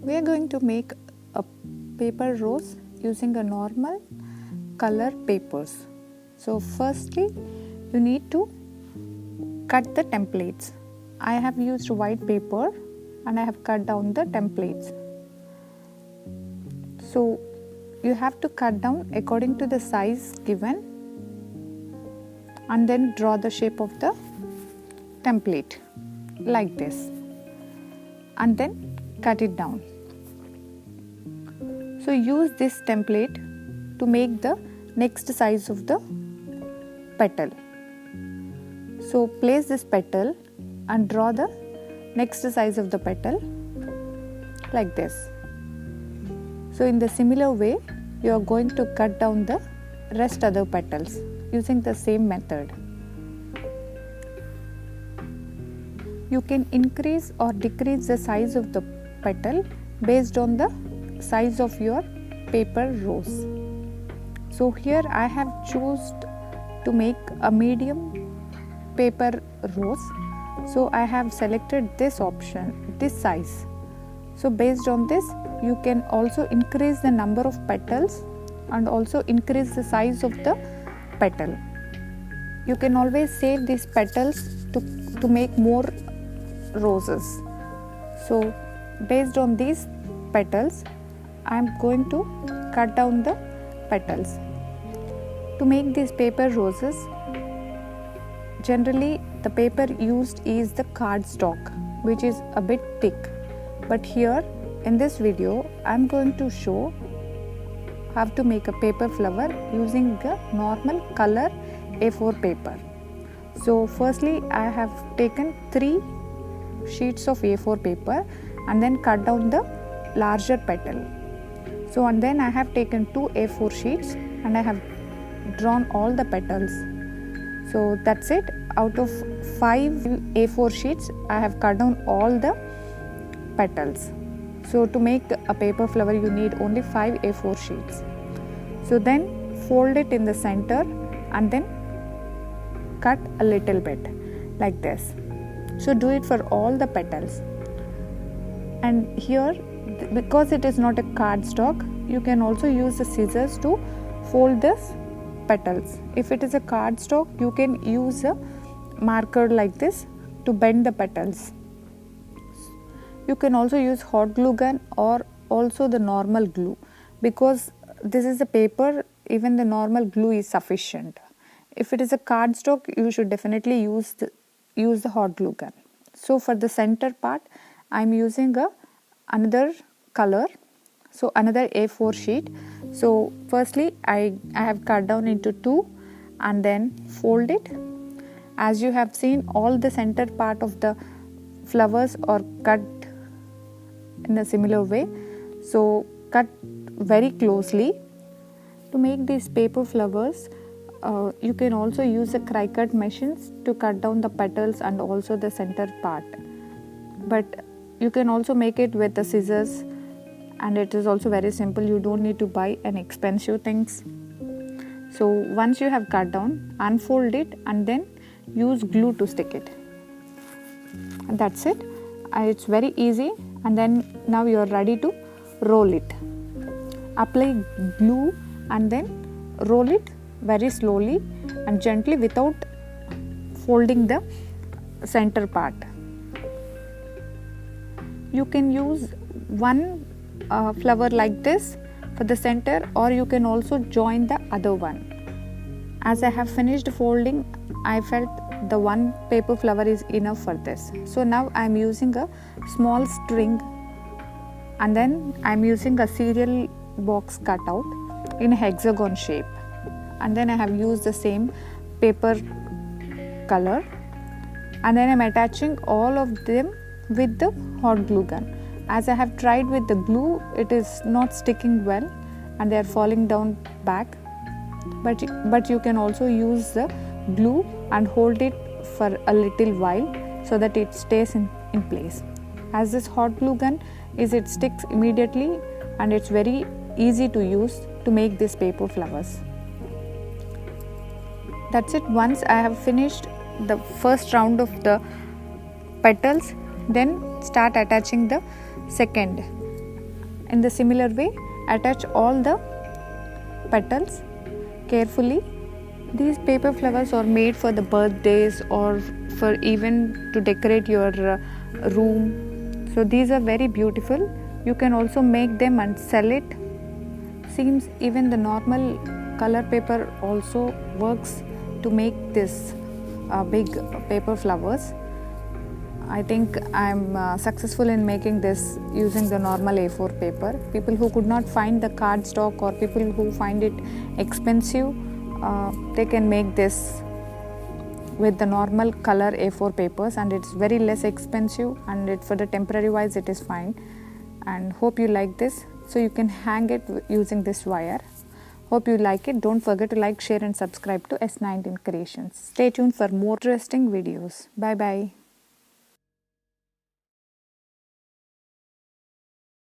We are going to make a paper rose using a normal color papers. So firstly you need to cut the templates. I have used white paper and I have cut down the templates. So you have to cut down according to the size given and then draw the shape of the template like this and then cut it down. So use this template to make the next size of the petal. So place this petal and draw the next size of the petal like this. So in the similar way you are going to cut down the rest other petals using the same method. You can increase or decrease the size of the petal based on the size of your paper rose. So here I have chosen to make a medium paper rose. So I have selected this option, this size. So based on this you can also increase the number of petals and also increase the size of the petal. You can always save these petals to make more roses. So based on these petals I am going to cut down the petals. To make these paper roses, generally the paper used is the cardstock, which is a bit thick, but here in this video I am going to show how to make a paper flower using the normal color A4 paper. So firstly I have taken 3 sheets of A4 paper and then cut down the larger petal. So and then I have taken 2 A4 sheets and I have drawn all the petals. So that's it. Out of 5 A4 sheets I have cut down all the petals. So to make a paper flower you need only 5 A4 sheets. So then fold it in the center and then cut a little bit like this. So do it for all the petals. And here because it is not a cardstock, you can also use the scissors to fold this petals. If it is a cardstock, you can use a marker like this to bend the petals. You can also use hot glue gun or also the normal glue. Because this is a paper, even the normal glue is sufficient. If it is a cardstock, you should definitely use the hot glue gun. So for the center part, I am using another color. So another A4 sheet. So firstly I have cut down into 2 and then fold it. As you have seen, all the center part of the flowers are cut in a similar way. So cut very closely. To make these paper flowers, you can also use the Cricut machines to cut down the petals and also the center part. But you can also make it with the scissors, and it is also very simple. You don't need to buy an expensive things. So once you have cut down, unfold it and then use glue to stick it. And that's it. It's very easy. And then now you are ready to roll it. Apply glue and then roll it very slowly and gently without folding the center part. You can use one flower like this for the center, or you can also join the other one. As I have finished folding, I felt the one paper flower is enough for this. So now I am using a small string and then I am using a cereal box cutout in a hexagon shape, and then I have used the same paper color and then I am attaching all of them with the hot glue gun. As I have tried with the glue, it is not sticking well and they are falling down back, but you can also use the glue and hold it for a little while so that it stays in place. As this hot glue gun it sticks immediately and it's very easy to use to make these paper flowers. That's it. Once I have finished the first round of the petals, then start attaching the second. In the similar way, attach all the petals carefully. These paper flowers are made for the birthdays or for even to decorate your room. So these are very beautiful. You can also make them and sell it. Seems even the normal color paper also works to make this big paper flowers. I think I'm successful in making this using the normal A4 paper. People who could not find the cardstock or people who find it expensive, they can make this with the normal color A4 papers, and it's very less expensive, and it for the temporary wise it is fine. And hope you like this. So you can hang it using this wire. Hope you like it. Don't forget to like, share and subscribe to S19 Creations. Stay tuned for more interesting videos. Bye bye.